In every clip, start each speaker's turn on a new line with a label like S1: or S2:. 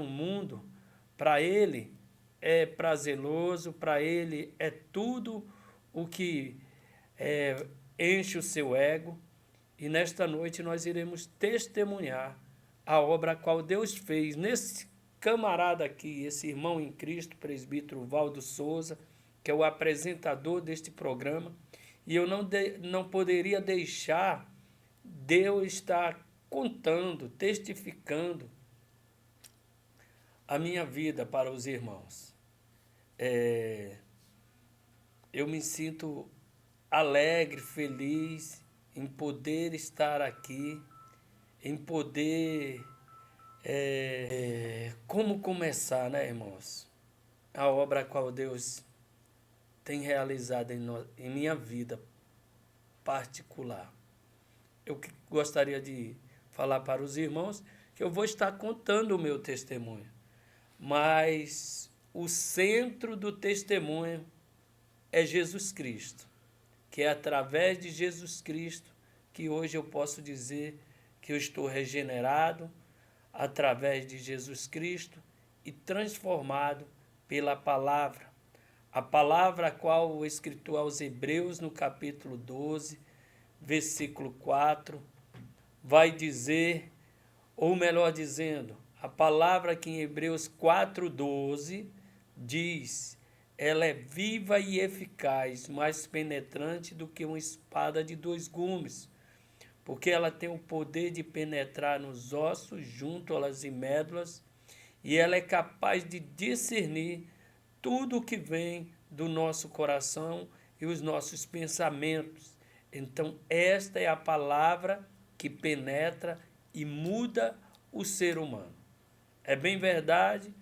S1: no mundo, para ele é prazeroso, para ele é tudo o que enche o seu ego. E nesta noite nós iremos testemunhar a obra a qual Deus fez nesse camarada aqui, esse irmão em Cristo, presbítero Valdo Souza, que é o apresentador deste programa. E eu não poderia deixar Deus estar contando, testificando a minha vida para os irmãos. Eu me sinto alegre, feliz em poder estar aqui, em poder... como começar, né, irmãos? A obra a qual Deus tem realizado em minha vida particular. Eu gostaria de falar para os irmãos que eu vou estar contando o meu testemunho, mas o centro do testemunho é Jesus Cristo, que é através de Jesus Cristo que hoje eu posso dizer que eu estou regenerado, através de Jesus Cristo e transformado pela palavra. A palavra a qual o escritor aos Hebreus, no capítulo 12, versículo 4, vai dizer, ou melhor dizendo, a palavra que em Hebreus 4:12 diz, ela é viva e eficaz, mais penetrante do que uma espada de 2 gumes, porque ela tem o poder de penetrar nos ossos, juntas e médulas, e ela é capaz de discernir tudo o que vem do nosso coração e os nossos pensamentos. Então, esta é a palavra que penetra e muda o ser humano. É bem verdade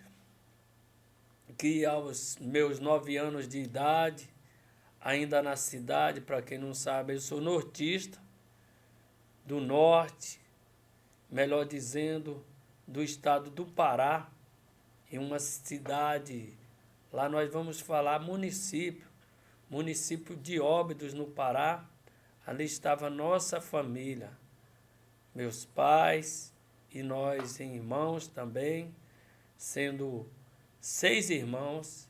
S1: que aos meus 9 anos de idade, ainda na cidade, para quem não sabe, eu sou nortista, do norte, melhor dizendo, do estado do Pará, em uma cidade, lá nós vamos falar município de Óbidos, no Pará. Ali estava nossa família, meus pais e nós irmãos também, sendo 6 irmãos,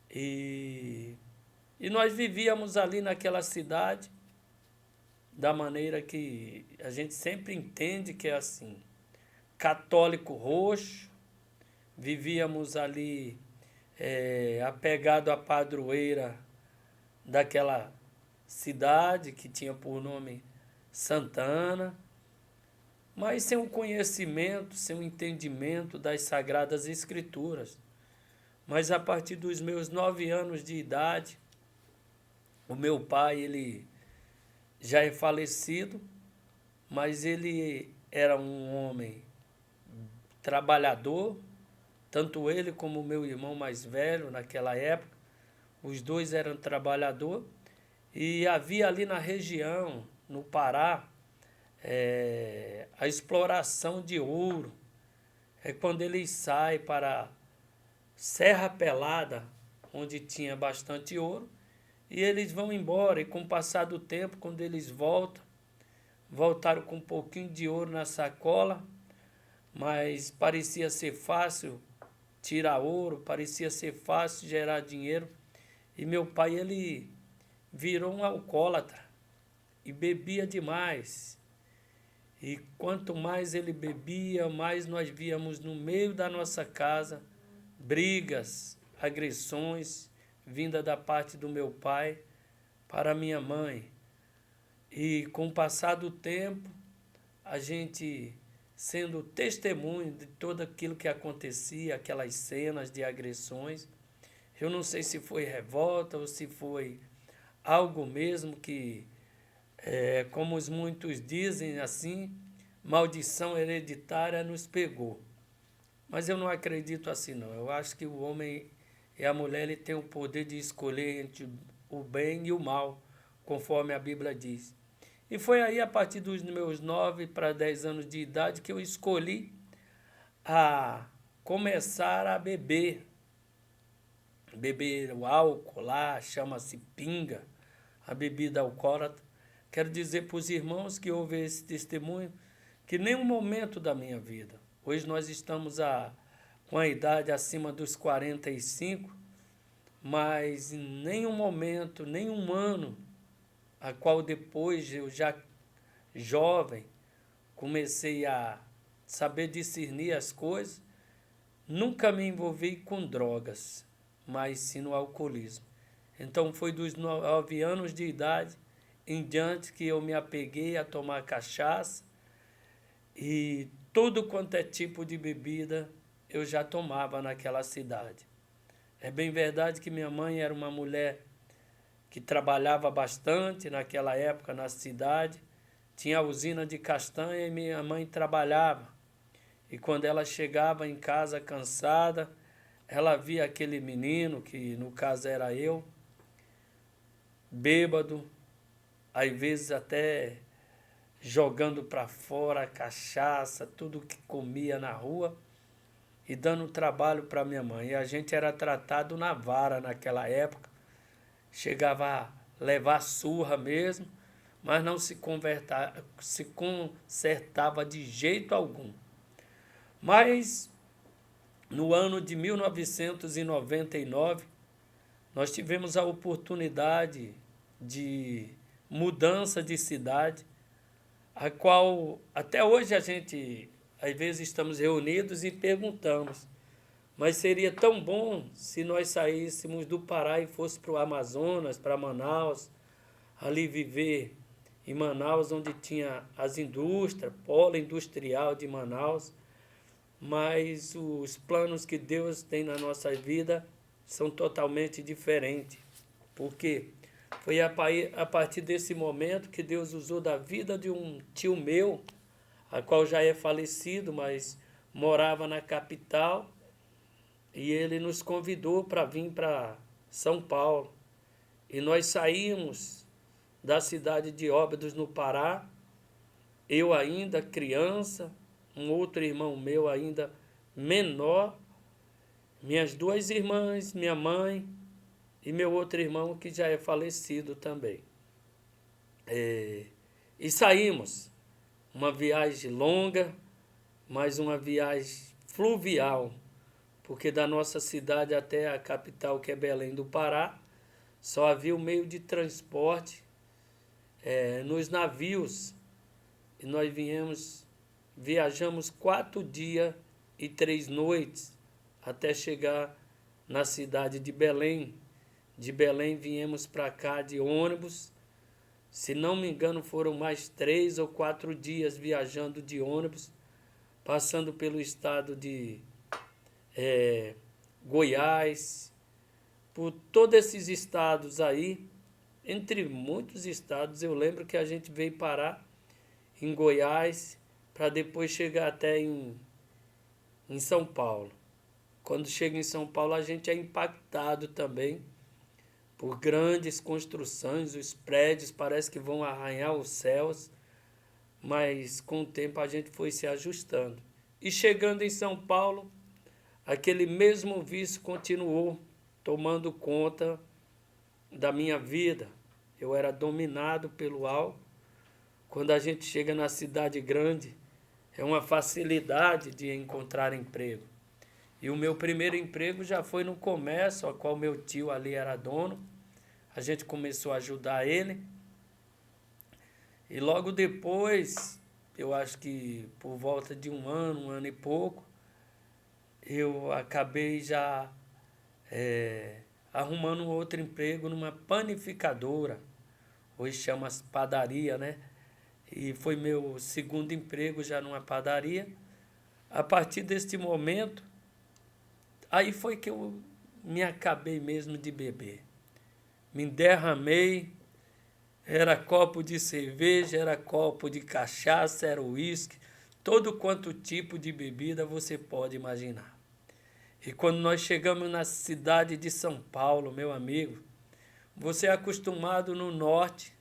S1: e nós vivíamos ali naquela cidade da maneira que a gente sempre entende que é assim, católico roxo, vivíamos ali apegado à padroeira daquela cidade que tinha por nome Santana, mas sem o conhecimento, sem o entendimento das Sagradas Escrituras. Mas a partir dos meus 9 anos de idade, o meu pai, ele já é falecido, mas ele era um homem trabalhador, tanto ele como o meu irmão mais velho naquela época, os dois eram trabalhadores, e havia ali na região, no Pará, a exploração de ouro. É quando eles saem para Serra Pelada, onde tinha bastante ouro, e eles vão embora, e com o passar do tempo, quando eles voltaram com um pouquinho de ouro na sacola, mas parecia ser fácil tirar ouro, parecia ser fácil gerar dinheiro, e meu pai, ele virou um alcoólatra, e bebia demais, e quanto mais ele bebia, mais nós víamos no meio da nossa casa brigas, agressões, vinda da parte do meu pai para minha mãe. E com o passar do tempo, a gente sendo testemunho de tudo aquilo que acontecia, aquelas cenas de agressões, eu não sei se foi revolta ou se foi algo mesmo que, como os muitos dizem assim, maldição hereditária nos pegou. Mas eu não acredito assim, não. Eu acho que o homem e a mulher ele tem o poder de escolher entre o bem e o mal, conforme a Bíblia diz. E foi aí, a partir dos meus 9 para 10 anos de idade, que eu escolhi a começar a beber. Beber o álcool lá, chama-se pinga, a bebida alcoólatra. Quero dizer para os irmãos que ouvem esse testemunho que nenhum momento da minha vida, hoje nós estamos a com a idade acima dos 45, mas em nenhum momento, nenhum ano, a qual depois eu já jovem comecei a saber discernir as coisas, nunca me envolvi com drogas, mas sim no alcoolismo. Então foi dos 9 anos de idade em diante que eu me apeguei a tomar cachaça e tudo quanto é tipo de bebida eu já tomava naquela cidade. É bem verdade que minha mãe era uma mulher que trabalhava bastante naquela época na cidade, tinha a usina de castanha e minha mãe trabalhava. E quando ela chegava em casa cansada, ela via aquele menino, que no caso era eu, bêbado, às vezes até jogando para fora a cachaça, tudo que comia na rua e dando trabalho para minha mãe. E a gente era tratado na vara naquela época, chegava a levar surra mesmo, mas não se consertava de jeito algum. Mas no ano de 1999, nós tivemos a oportunidade de mudança de cidade, a qual até hoje a gente, às vezes, estamos reunidos e perguntamos, mas seria tão bom se nós saíssemos do Pará e fosse para o Amazonas, para Manaus, ali viver em Manaus, onde tinha as indústrias, polo industrial de Manaus, mas os planos que Deus tem na nossa vida são totalmente diferentes, porque foi a partir desse momento que Deus usou da vida de um tio meu, a qual já é falecido, mas morava na capital, e ele nos convidou para vir para São Paulo. E nós saímos da cidade de Óbidos, no Pará, eu ainda criança, um outro irmão meu ainda menor, minhas 2 irmãs, minha mãe e meu outro irmão que já é falecido também. E saímos, uma viagem longa, mas uma viagem fluvial, porque da nossa cidade até a capital, que é Belém do Pará, só havia o meio de transporte nos navios, e nós viajamos 4 dias e 3 noites até chegar na cidade de Belém. De Belém viemos para cá de ônibus, se não me engano foram mais 3 ou 4 dias viajando de ônibus, passando pelo estado de Goiás, por todos esses estados aí, entre muitos estados. Eu lembro que a gente veio parar em Goiás para depois chegar até em São Paulo. Quando chega em São Paulo, a gente é impactado também por grandes construções, os prédios parece que vão arranhar os céus, mas com o tempo a gente foi se ajustando. E chegando em São Paulo, aquele mesmo vício continuou tomando conta da minha vida. Eu era dominado pelo álcool. Quando a gente chega na cidade grande, é uma facilidade de encontrar emprego. E o meu primeiro emprego já foi no comércio, a qual meu tio ali era dono. A gente começou a ajudar ele. E logo depois, eu acho que por volta de um ano e pouco, eu acabei já arrumando outro emprego numa panificadora. Hoje chama padaria, né? E foi meu segundo emprego já numa padaria. A partir deste momento, aí foi que eu me acabei mesmo de beber. Me derramei, era copo de cerveja, era copo de cachaça, era uísque, todo quanto tipo de bebida você pode imaginar. E quando nós chegamos na cidade de São Paulo, meu amigo, você é acostumado no norte,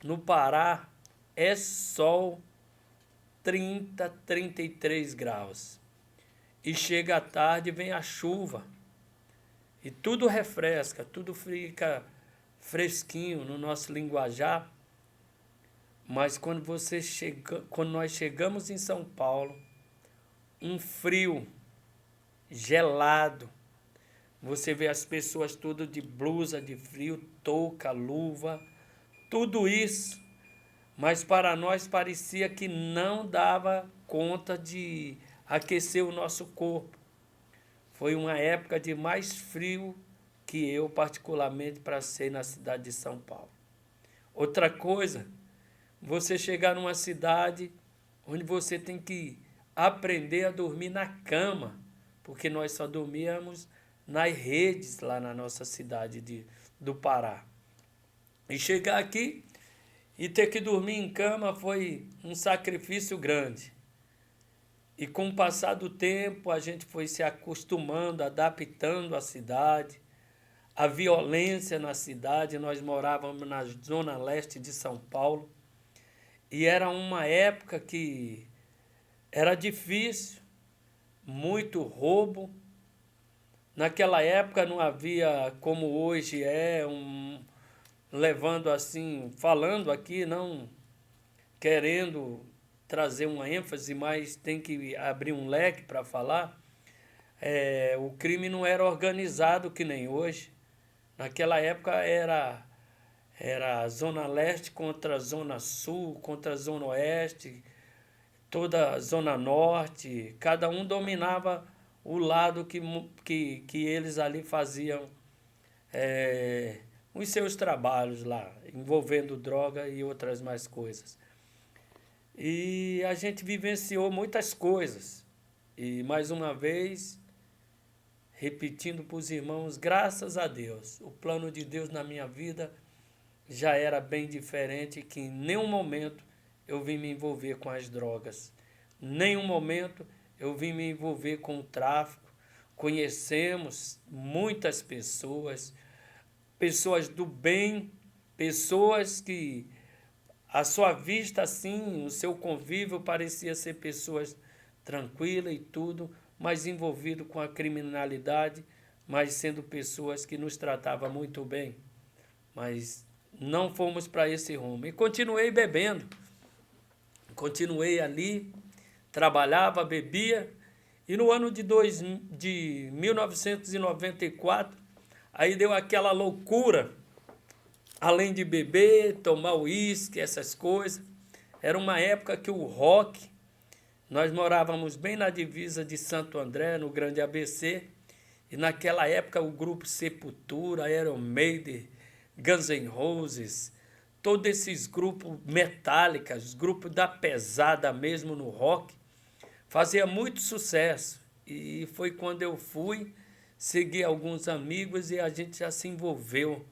S1: no Pará, é sol 30, 33 graus. E chega à tarde, vem a chuva. E tudo refresca, tudo fica fresquinho no nosso linguajar. Mas quando nós chegamos em São Paulo, um frio gelado. Você vê as pessoas tudo de blusa de frio, touca, luva, tudo isso. Mas para nós parecia que não dava conta de aquecer o nosso corpo. Foi uma época de mais frio que eu, particularmente, passei na cidade de São Paulo. Outra coisa, você chegar numa cidade onde você tem que aprender a dormir na cama, porque nós só dormíamos nas redes lá na nossa cidade do Pará. E chegar aqui e ter que dormir em cama foi um sacrifício grande. E com o passar do tempo, a gente foi se acostumando, adaptando à cidade, a violência na cidade. Nós morávamos na zona leste de São Paulo e era uma época que era difícil, muito roubo. Naquela época não havia como hoje levando assim, falando aqui, não querendo trazer uma ênfase, mas tem que abrir um leque para falar. O crime não era organizado que nem hoje. Naquela época era Zona Leste contra Zona Sul, contra Zona Oeste, toda a Zona Norte. Cada um dominava o lado que eles ali faziam os seus trabalhos lá, envolvendo droga e outras mais coisas. E a gente vivenciou muitas coisas. E mais uma vez, repetindo para os irmãos, graças a Deus, o plano de Deus na minha vida já era bem diferente, que em nenhum momento eu vim me envolver com as drogas. Nenhum momento eu vim me envolver com o tráfico. Conhecemos muitas pessoas, pessoas do bem, pessoas que à sua vista, assim, o seu convívio parecia ser pessoas tranquilas e tudo, mas envolvido com a criminalidade, mas sendo pessoas que nos tratavam muito bem. Mas não fomos para esse rumo. E continuei bebendo. Continuei ali, trabalhava, bebia. E no ano de 1994, aí deu aquela loucura. Além de beber, tomar uísque, essas coisas. Era uma época que o rock, nós morávamos bem na divisa de Santo André, no Grande ABC, e naquela época o grupo Sepultura, Iron Maiden, Guns N' Roses, todos esses grupos Metallica, os grupos da pesada mesmo no rock, fazia muito sucesso. E foi quando eu fui, segui alguns amigos e a gente já se envolveu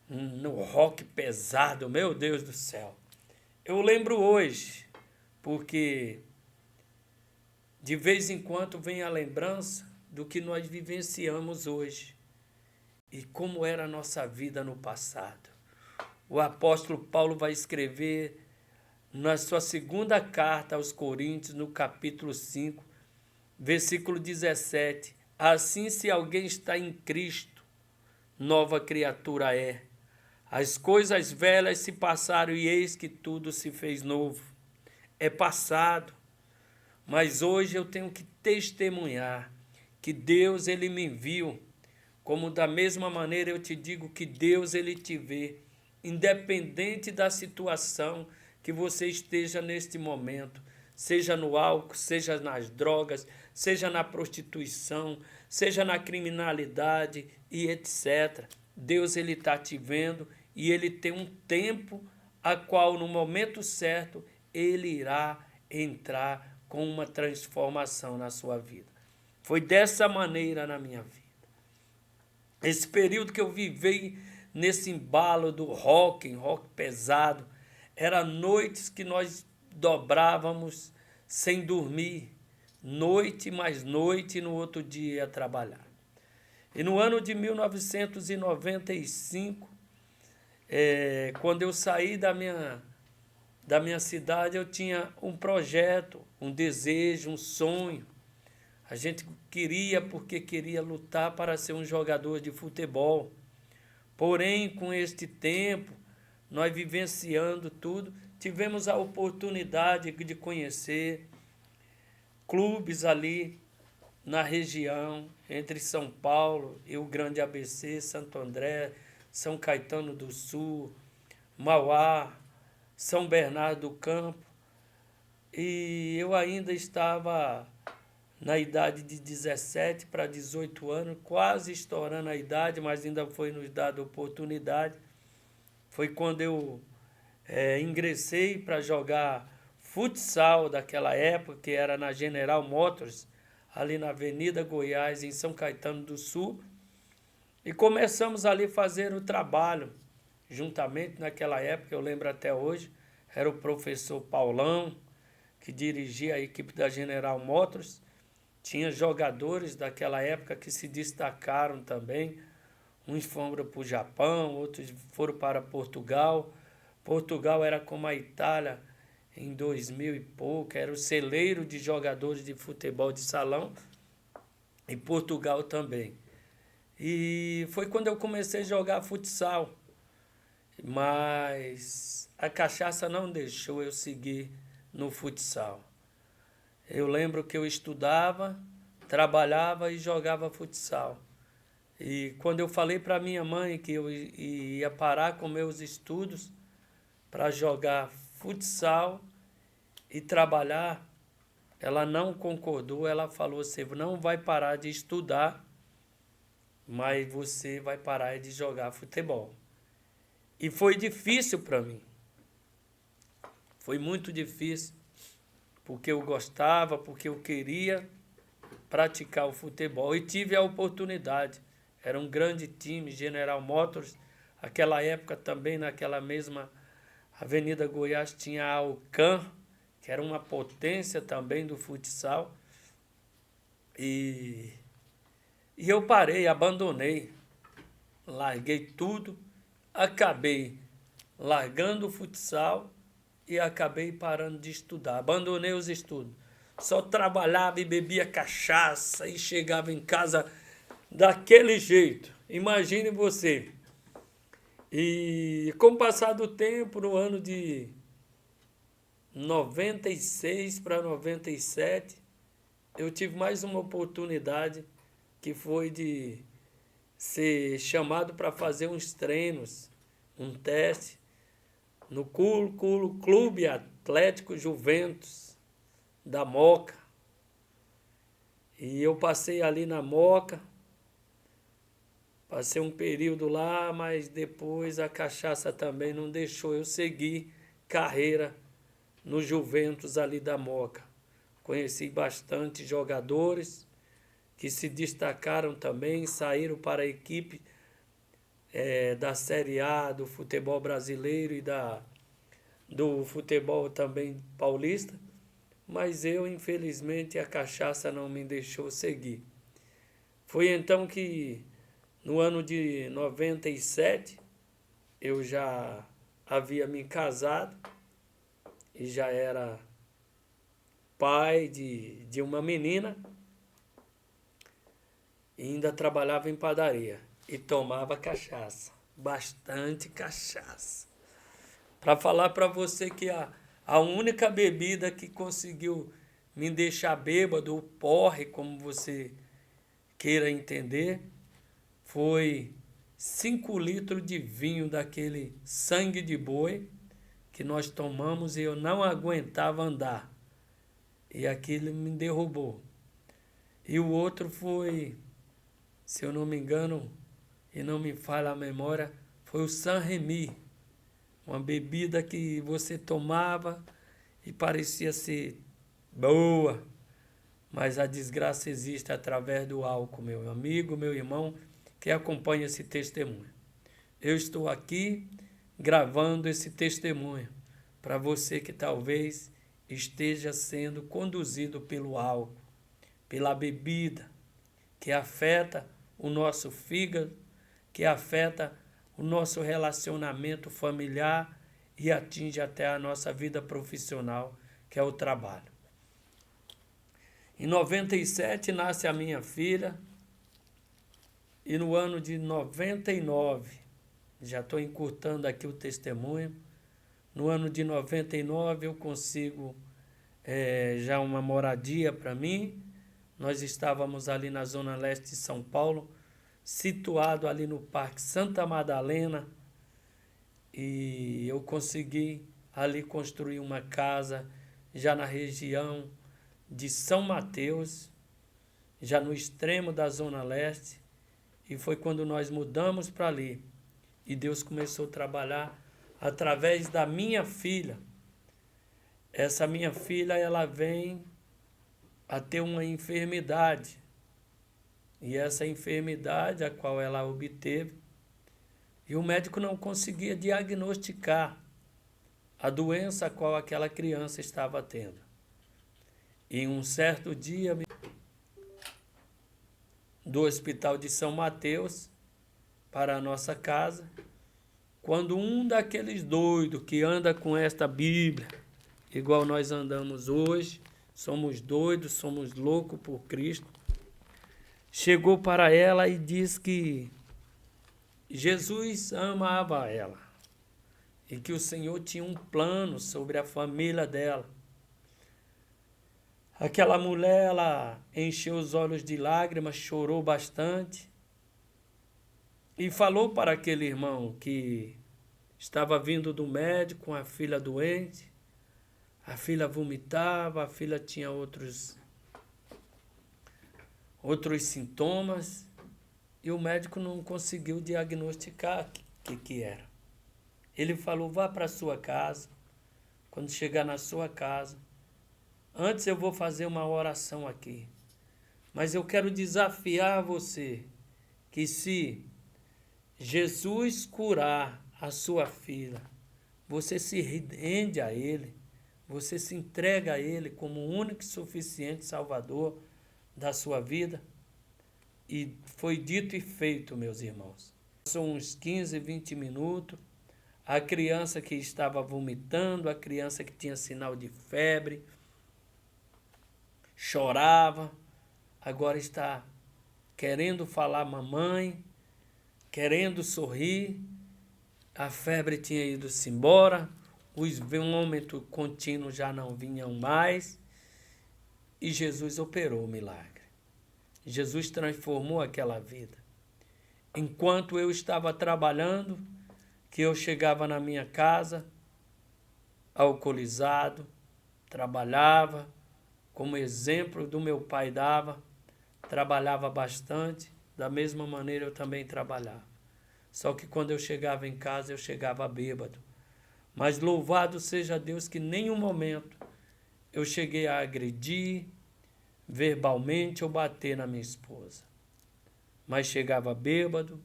S1: no rock pesado, meu Deus do céu. Eu lembro hoje, porque de vez em quando vem a lembrança do que nós vivenciamos hoje e como era a nossa vida no passado. O apóstolo Paulo vai escrever na sua segunda carta aos Coríntios, no capítulo 5, versículo 17. Assim, se alguém está em Cristo, nova criatura é. As coisas velhas se passaram e eis que tudo se fez novo. É passado, mas hoje eu tenho que testemunhar que Deus ele me viu, como da mesma maneira eu te digo que Deus ele te vê, independente da situação que você esteja neste momento, seja no álcool, seja nas drogas, seja na prostituição, seja na criminalidade e etc. Deus ele está te vendo e ele tem um tempo a qual no momento certo ele irá entrar com uma transformação na sua vida. Foi dessa maneira na minha vida. Esse período que eu vivi nesse embalo do rock pesado, era noites que nós dobrávamos sem dormir, noite mais noite, e no outro dia ia trabalhar. E no ano de 1995, quando eu saí da minha cidade, eu tinha um projeto, um desejo, um sonho. A gente queria, porque queria lutar para ser um jogador de futebol. Porém, com este tempo, nós vivenciando tudo, tivemos a oportunidade de conhecer clubes ali na região, entre São Paulo e o Grande ABC, Santo André, São Caetano do Sul, Mauá, São Bernardo do Campo. E eu ainda estava na idade de 17 para 18 anos, quase estourando a idade, mas ainda foi nos dada oportunidade. Foi quando eu ingressei para jogar futsal daquela época, que era na General Motors, ali na Avenida Goiás, em São Caetano do Sul. E começamos ali a fazer o trabalho, juntamente naquela época, eu lembro até hoje, era o professor Paulão, que dirigia a equipe da General Motors. Tinha jogadores daquela época que se destacaram também. Uns foram para o Japão, outros foram para Portugal. Portugal era como a Itália em 2000 e pouco, era o celeiro de jogadores de futebol de salão, e Portugal também. E foi quando eu comecei a jogar futsal, mas a cachaça não deixou eu seguir no futsal. Eu lembro que eu estudava, trabalhava e jogava futsal. E quando eu falei para minha mãe que eu ia parar com meus estudos para jogar futsal e trabalhar, ela não concordou. Ela falou: você não vai parar de estudar, mas você vai parar de jogar futebol. E foi difícil para mim. Foi muito difícil, porque eu gostava, porque eu queria praticar o futebol. E tive a oportunidade. Era um grande time, General Motors. Aquela época também, naquela mesma Avenida Goiás, tinha a Alcan, que era uma potência também do futsal. E eu parei, abandonei, larguei tudo, acabei largando o futsal e acabei parando de estudar. Abandonei os estudos. Só trabalhava e bebia cachaça e chegava em casa daquele jeito. Imagine você. E com o passar do tempo, no ano de 96 para 97, eu tive mais uma oportunidade, que foi de ser chamado para fazer uns treinos, um teste, no Clube Atlético Juventus da Moca. E eu passei ali na Moca, passei um período lá, mas depois a cachaça também não deixou eu seguir carreira no Juventus ali da Moca. Conheci bastante jogadores que se destacaram também, saíram para a equipe da Série A do futebol brasileiro e do futebol também paulista, mas eu, infelizmente, a cachaça não me deixou seguir. Foi então que, no ano de 97, eu já havia me casado e já era pai de uma menina, e ainda trabalhava em padaria e tomava cachaça, bastante cachaça. Para falar para você que a única bebida que conseguiu me deixar bêbado, ou porre, como você queira entender, foi 5 litros de vinho daquele sangue de boi que nós tomamos, e eu não aguentava andar. E aquilo me derrubou. E o outro foi, se eu não me engano, e não me falha a memória, foi o Saint-Rémy, uma bebida que você tomava e parecia ser boa, mas a desgraça existe através do álcool, meu amigo, meu irmão, que acompanha esse testemunho. Eu estou aqui gravando esse testemunho para você que talvez esteja sendo conduzido pelo álcool, pela bebida, que afeta o nosso fígado, que afeta o nosso relacionamento familiar e atinge até a nossa vida profissional, que é o trabalho. Em 97 nasce a minha filha, e no ano de 99, já estou encurtando aqui o testemunho, no ano de 99 eu consigo já uma moradia para mim, Nós estávamos ali na zona leste de São Paulo, situado ali no Parque Santa Madalena, e eu consegui ali construir uma casa já na região de São Mateus, já no extremo da zona leste, e foi quando nós mudamos para ali. E Deus começou a trabalhar através da minha filha. Essa minha filha, ela vem a ter uma enfermidade. E essa enfermidade, a qual ela obteve, e o médico não conseguia diagnosticar a doença a qual aquela criança estava tendo. E um certo dia, do Hospital de São Mateus para a nossa casa, quando um daqueles doidos que anda com esta Bíblia, igual nós andamos hoje, somos doidos, somos loucos por Cristo, chegou para ela e disse que Jesus amava ela e que o Senhor tinha um plano sobre a família dela. Aquela mulher, ela encheu os olhos de lágrimas, chorou bastante e falou para aquele irmão que estava vindo do médico com a filha doente. A filha vomitava, a filha tinha outros sintomas e o médico não conseguiu diagnosticar o que era. Ele falou, vá para a sua casa, quando chegar na sua casa, antes eu vou fazer uma oração aqui, mas eu quero desafiar você que se Jesus curar a sua filha, você se rende a Ele, você se entrega a Ele como o único e suficiente Salvador da sua vida. E foi dito e feito, meus irmãos. Passou uns 15, 20 minutos, a criança que estava vomitando, a criança que tinha sinal de febre, chorava, agora está querendo falar mamãe, querendo sorrir, a febre tinha ido-se embora, os vômitos contínuos já não vinham mais, e Jesus operou o milagre. Jesus transformou aquela vida. Enquanto eu estava trabalhando, que eu chegava na minha casa, alcoolizado, trabalhava, como exemplo do meu pai dava, trabalhava bastante, da mesma maneira eu também trabalhava. Só que quando eu chegava em casa, eu chegava bêbado. Mas louvado seja Deus que em nenhum momento eu cheguei a agredir verbalmente ou bater na minha esposa. Mas chegava bêbado,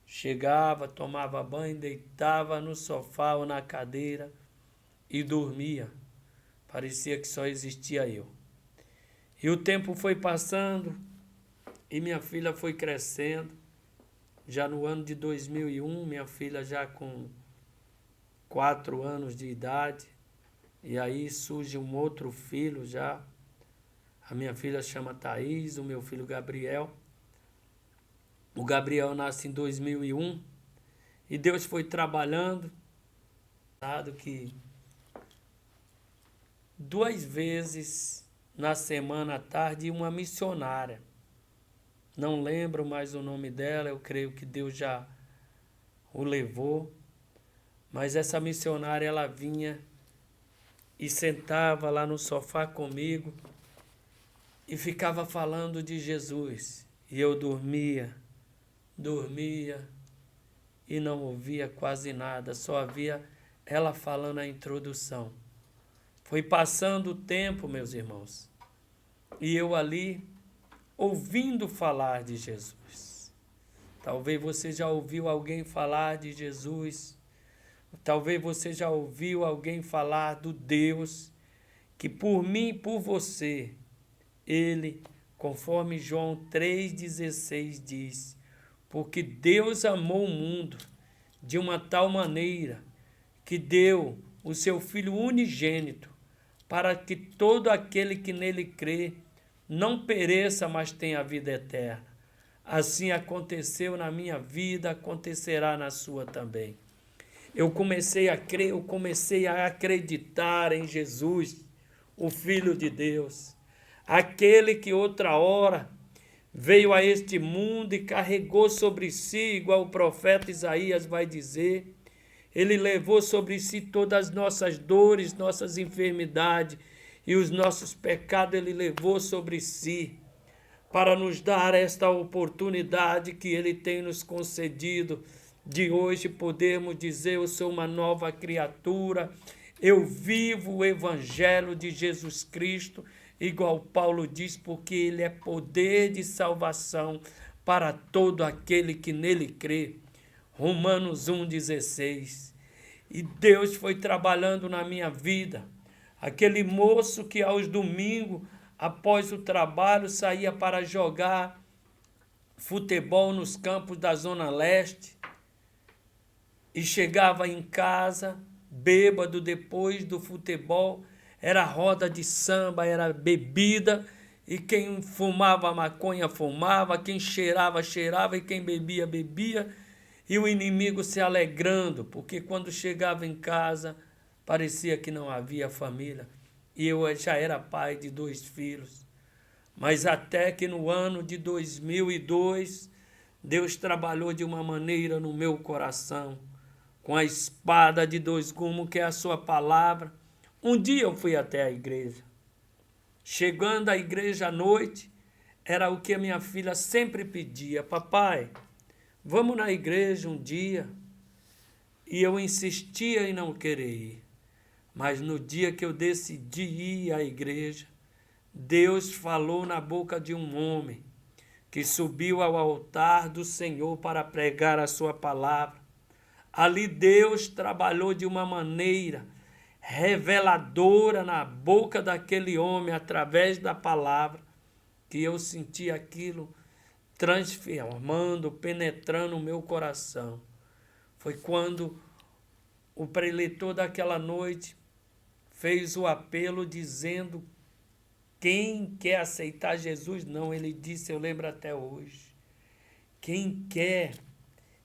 S1: chegava, tomava banho, deitava no sofá ou na cadeira e dormia. Parecia que só existia eu. E o tempo foi passando e minha filha foi crescendo. Já no ano de 2001, minha filha já com 4 anos de idade. E aí surge um outro filho já. A minha filha chama Thaís, o meu filho Gabriel. O Gabriel nasce em 2001 e Deus foi trabalhando. Que 2 vezes na semana à tarde uma missionária. Não lembro mais o nome dela, eu creio que Deus já o levou. Mas essa missionária, ela vinha e sentava lá no sofá comigo e ficava falando de Jesus. E eu dormia e não ouvia quase nada, só havia ela falando a introdução. Foi passando o tempo, meus irmãos, e eu ali ouvindo falar de Jesus. Talvez você já ouviu alguém falar de Jesus, talvez você já ouviu alguém falar do Deus que por mim e por você, Ele, conforme João 3,16 diz, porque Deus amou o mundo de uma tal maneira que deu o seu Filho unigênito para que todo aquele que nele crê não pereça, mas tenha a vida eterna. Assim aconteceu na minha vida, acontecerá na sua também. Eu comecei a crer, eu comecei a acreditar em Jesus, o Filho de Deus. aquele que outra hora veio a este mundo e carregou sobre si, igual o profeta Isaías vai dizer, ele levou sobre si todas as nossas dores, nossas enfermidades e os nossos pecados ele levou sobre si, para nos dar esta oportunidade que ele tem nos concedido, de hoje podermos dizer: eu sou uma nova criatura, eu vivo o evangelho de Jesus Cristo, igual Paulo diz, porque ele é poder de salvação para todo aquele que nele crê. Romanos 1,16. E Deus foi trabalhando na minha vida. Aquele moço que aos domingos, após o trabalho, saía para jogar futebol nos campos da Zona Leste e chegava em casa bêbado depois do futebol, era roda de samba, era bebida, e quem fumava maconha fumava, quem cheirava cheirava e quem bebia bebia, e o inimigo se alegrando, porque quando chegava em casa parecia que não havia família, e eu já era pai de 2 filhos. Mas até que no ano de 2002, Deus trabalhou de uma maneira no meu coração, com a espada de 2 gumes, que é a sua palavra. Um dia eu fui até a igreja. Chegando à igreja à noite, era o que a minha filha sempre pedia: papai, vamos na igreja um dia. E eu insistia em não querer ir. Mas no dia que eu decidi ir à igreja, Deus falou na boca de um homem que subiu ao altar do Senhor para pregar a sua palavra. Ali Deus trabalhou de uma maneira reveladora na boca daquele homem, através da palavra, que eu senti aquilo transformando, penetrando o meu coração. Foi quando o preletor daquela noite fez o apelo dizendo: quem quer aceitar Jesus? Não, ele disse, eu lembro até hoje, quem quer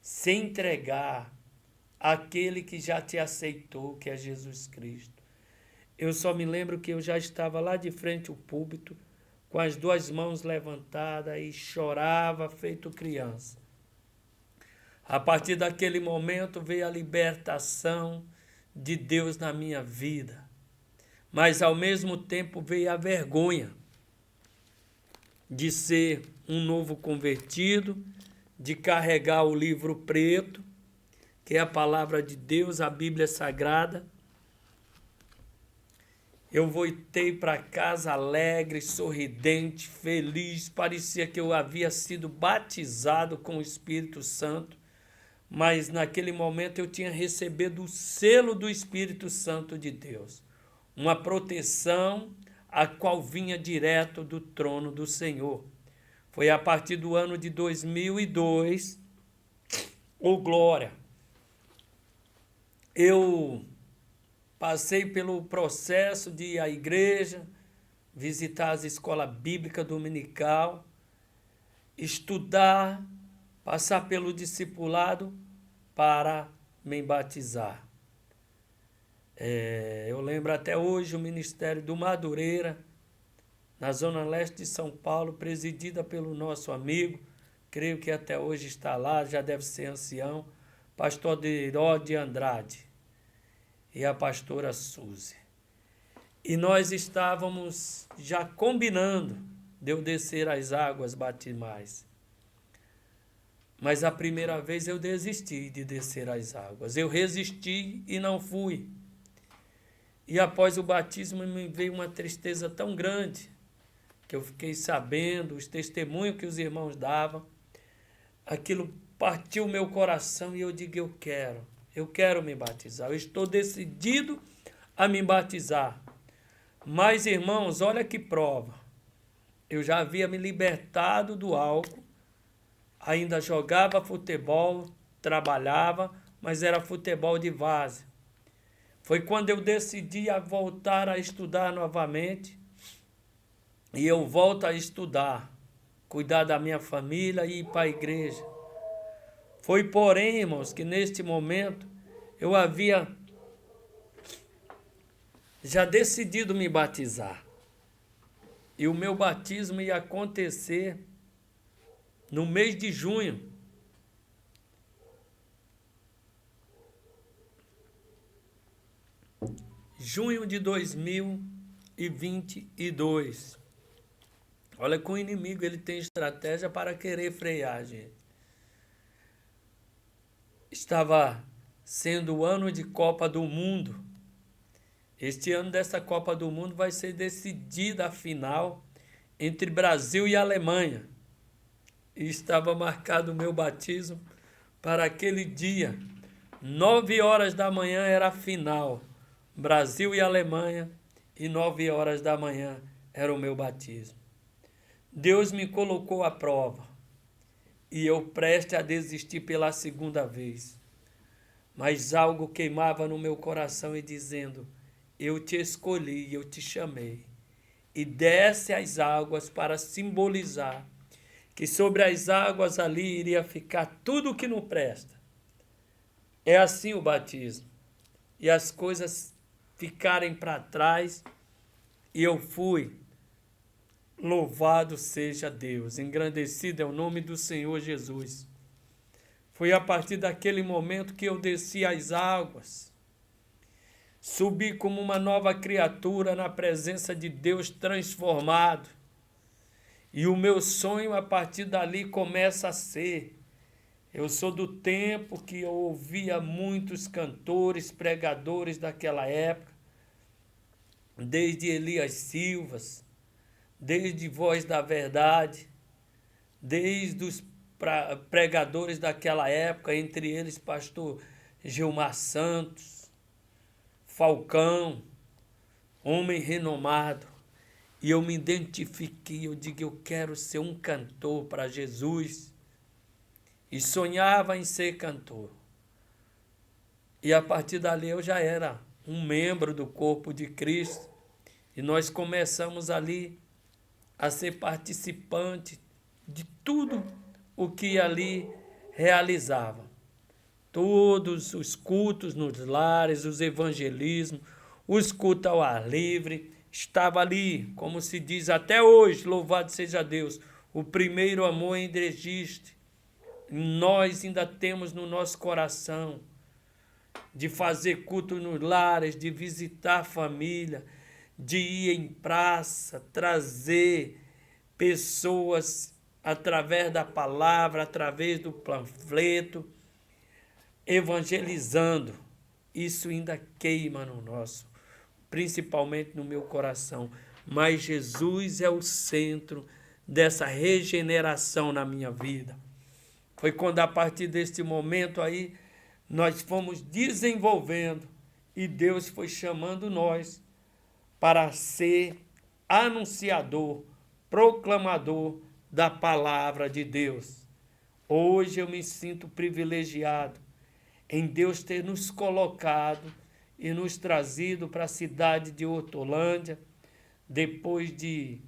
S1: se entregar àquele que já te aceitou, que é Jesus Cristo. Eu só me lembro que eu já estava lá de frente ao púlpito, com as 2 mãos levantadas e chorava feito criança. A partir daquele momento veio a libertação de Deus na minha vida. Mas ao mesmo tempo veio a vergonha de ser um novo convertido, de carregar o livro preto, que é a palavra de Deus, a Bíblia Sagrada. Eu voltei para casa alegre, sorridente, feliz, parecia que eu havia sido batizado com o Espírito Santo, mas naquele momento eu tinha recebido o selo do Espírito Santo de Deus, uma proteção a qual vinha direto do trono do Senhor. Foi a partir do ano de 2002, glória, eu passei pelo processo de ir à igreja, visitar as escolas bíblicas dominical, estudar, passar pelo discipulado para me batizar. Eu lembro até hoje o ministério do Madureira, na Zona Leste de São Paulo, presidida pelo nosso amigo, creio que até hoje está lá, já deve ser ancião, pastor Deiró de Andrade e a pastora Suzy. E nós estávamos já combinando de eu descer as águas batismais. Mas a primeira vez eu desisti de descer as águas. Eu resisti e não fui. E após o batismo me veio uma tristeza tão grande, que eu fiquei sabendo os testemunhos que os irmãos davam. Aquilo partiu o meu coração e eu digo: eu quero me batizar, eu estou decidido a me batizar. Mas, irmãos, olha que prova. Eu já havia me libertado do álcool, ainda jogava futebol, trabalhava, mas era futebol de várzea. Foi quando eu decidi a voltar a estudar novamente, e eu volto a estudar, cuidar da minha família e ir para a igreja. Foi, porém, irmãos, que neste momento eu havia já decidido me batizar. E o meu batismo ia acontecer no mês de junho. Junho de 2022. Olha que o inimigo ele tem estratégia para querer frear a gente. Estava sendo o ano de Copa do Mundo. Este ano dessa Copa do Mundo vai ser decidida a final entre Brasil e Alemanha. E estava marcado o meu batismo para aquele dia. 9 horas da manhã era a final. Brasil e Alemanha. E 9 horas da manhã era o meu batismo. Deus me colocou à prova. E eu prestes a desistir pela segunda vez. Mas algo queimava no meu coração e dizendo: eu te escolhi, eu te chamei. E desce as águas para simbolizar que sobre as águas ali iria ficar tudo o que não presta. É assim o batismo. E as coisas ficarem para trás e eu fui. Louvado seja Deus, engrandecido é o nome do Senhor Jesus. Foi a partir daquele momento que eu desci as águas. Subi como uma nova criatura na presença de Deus transformado. E o meu sonho a partir dali começa a ser. Eu sou do tempo que eu ouvia muitos cantores, pregadores daquela época, desde Elias Silvas, desde Voz da Verdade, desde os pregadores daquela época, entre eles pastor Gilmar Santos, Falcão, homem renomado. E eu me identifiquei, eu digo, eu quero ser um cantor para Jesus. E sonhava em ser cantor. E a partir dali eu já era um membro do corpo de Cristo. E nós começamos ali a ser participante de tudo o que ali realizava. Todos os cultos nos lares, os evangelismos, os cultos ao ar livre, estava ali, como se diz até hoje, louvado seja Deus, o primeiro amor ainda existe. Nós ainda temos no nosso coração de fazer culto nos lares, de visitar a família, de ir em praça, trazer pessoas através da palavra, através do panfleto, evangelizando. Isso ainda queima no nosso, principalmente no meu coração. Mas Jesus é o centro dessa regeneração na minha vida. Foi quando a partir deste momento aí, nós fomos desenvolvendo e Deus foi chamando nós para ser anunciador, proclamador da palavra de Deus. Hoje eu me sinto privilegiado em Deus ter nos colocado e nos trazido para a cidade de Hortolândia, depois de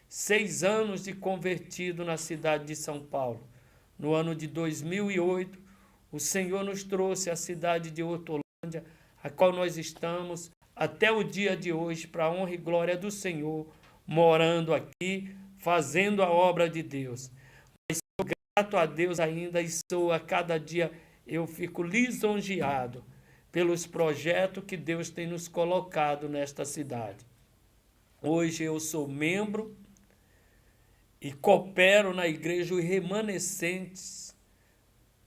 S1: 6 anos de convertido na cidade de São Paulo. No ano de 2008, o Senhor nos trouxe à cidade de Hortolândia, a qual nós estamos até o dia de hoje, para a honra e glória do Senhor, morando aqui, fazendo a obra de Deus. Mas sou grato a Deus ainda e sou a cada dia, eu fico lisonjeado pelos projetos que Deus tem nos colocado nesta cidade. Hoje eu sou membro e coopero na igreja os remanescentes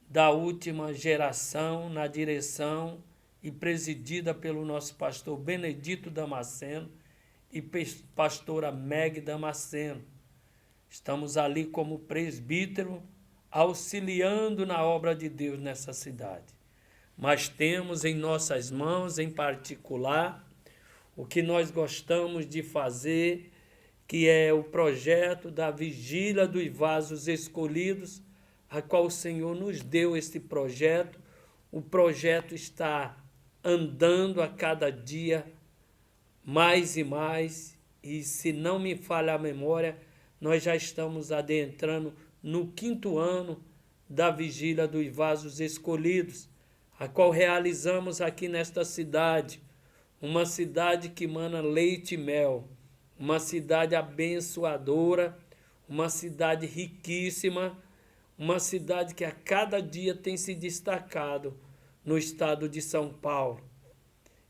S1: da última geração, na direção e presidida pelo nosso pastor Benedito Damasceno e pastora Meg Damasceno. Estamos ali como presbítero, auxiliando na obra de Deus nessa cidade. Mas temos em nossas mãos, em particular, o que nós gostamos de fazer, que é o projeto da Vigília dos Vasos Escolhidos, a qual o Senhor nos deu este projeto. O projeto está andando a cada dia mais e mais, e se não me falha a memória, nós já estamos adentrando no 5º ano da Vigília dos Vasos Escolhidos, a qual realizamos aqui nesta cidade, uma cidade que emana leite e mel, uma cidade abençoadora, uma cidade riquíssima, uma cidade que a cada dia tem se destacado no estado de São Paulo.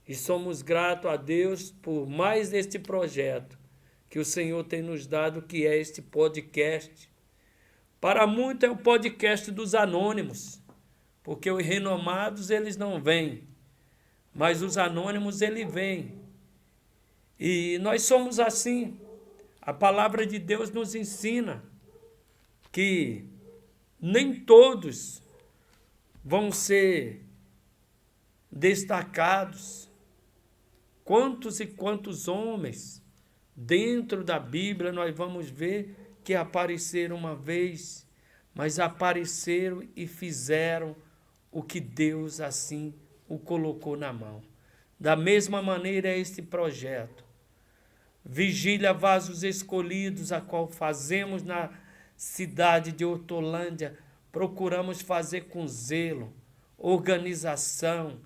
S1: E somos gratos a Deus por mais este projeto que o Senhor tem nos dado, que é este podcast. Para muitos é o podcast dos anônimos, porque os renomados eles não vêm, mas os anônimos eles vêm. E nós somos assim. A palavra de Deus nos ensina que nem todos vão ser destacados. Quantos e quantos homens dentro da Bíblia nós vamos ver que apareceram uma vez, mas apareceram e fizeram o que Deus assim o colocou na mão. Da mesma maneira é este projeto. Vigília Vasos Escolhidos, a qual fazemos na cidade de Hortolândia, procuramos fazer com zelo, organização,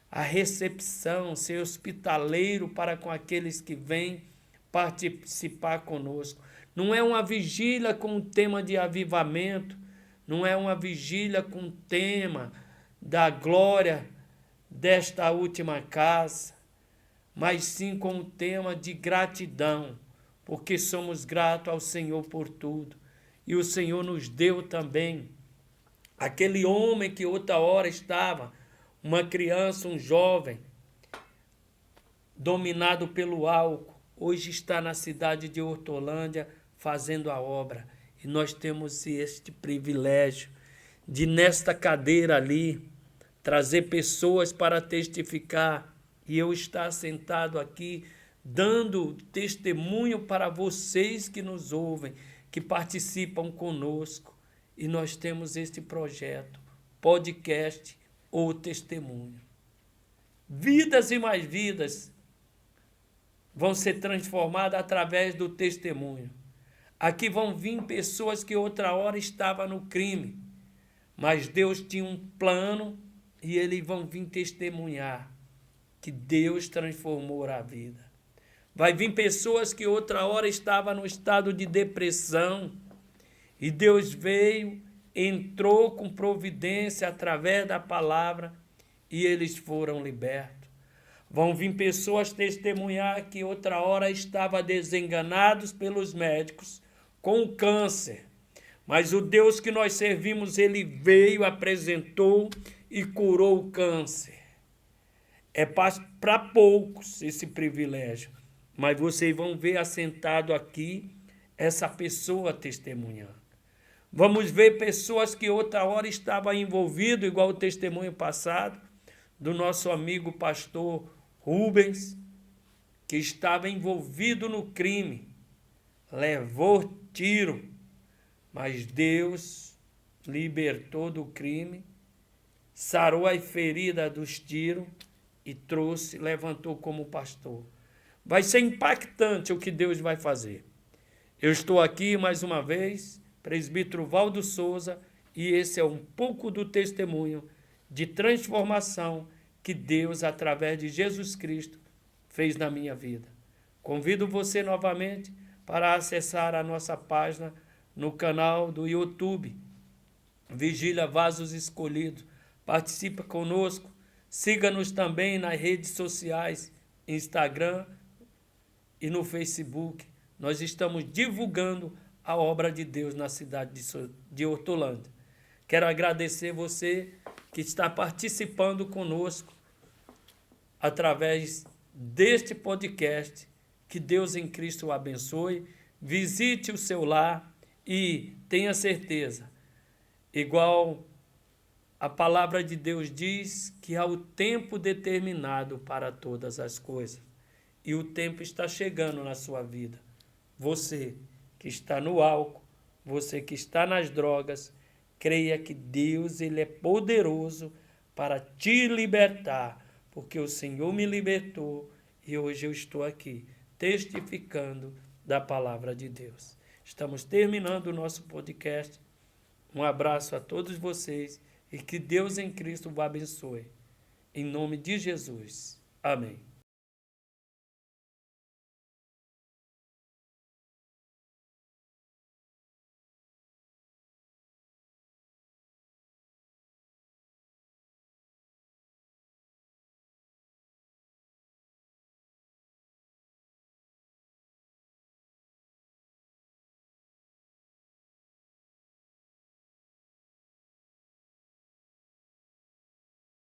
S1: a recepção, ser hospitaleiro para com aqueles que vêm participar conosco. Não é uma vigília com o tema de avivamento, não é uma vigília com o tema da glória desta última casa, mas sim com o tema de gratidão, porque somos gratos ao Senhor por tudo. E o Senhor nos deu também aquele homem que outra hora estava, uma criança, um jovem, dominado pelo álcool, hoje está na cidade de Hortolândia fazendo a obra. E nós temos este privilégio de, nesta cadeira ali, trazer pessoas para testificar. E eu estar sentado aqui, dando testemunho para vocês que nos ouvem, que participam conosco. E nós temos este projeto, podcast ou testemunho. Vidas e mais vidas vão ser transformadas através do testemunho. Aqui vão vir pessoas que outra hora estavam no crime, mas Deus tinha um plano e eles vão vir testemunhar que Deus transformou a vida. Vai vir pessoas que outra hora estavam no estado de depressão e Deus veio, entrou com providência através da palavra e eles foram libertos. Vão vir pessoas testemunhar que outra hora estavam desenganados pelos médicos com câncer. Mas o Deus que nós servimos, ele veio, apresentou e curou o câncer. É para poucos esse privilégio. Mas vocês vão ver assentado aqui essa pessoa testemunhando. Vamos ver pessoas que outra hora estavam envolvidas, igual o testemunho passado, do nosso amigo pastor Rubens, que estava envolvido no crime, levou tiro, mas Deus libertou do crime, sarou a ferida dos tiros e trouxe, levantou como pastor. Vai ser impactante o que Deus vai fazer. Eu estou aqui mais uma vez, presbítero Valdo Souza, e esse é um pouco do testemunho de transformação que Deus, através de Jesus Cristo, fez na minha vida. Convido você novamente para acessar a nossa página no canal do YouTube, Vigília Vasos Escolhidos. Participe conosco, siga-nos também nas redes sociais, Instagram e no Facebook. Nós estamos divulgando a obra de Deus na cidade de Hortolândia. Quero agradecer você que está participando conosco através deste podcast. Que Deus em Cristo o abençoe. Visite o seu lar e tenha certeza, igual a palavra de Deus diz, que há o tempo determinado para todas as coisas. E o tempo está chegando na sua vida. Você que está no álcool, você que está nas drogas, creia que Deus ele é poderoso para te libertar, porque o Senhor me libertou e hoje eu estou aqui testificando da palavra de Deus. Estamos terminando o nosso podcast. Um abraço a todos vocês e que Deus em Cristo o abençoe. Em nome de Jesus. Amém.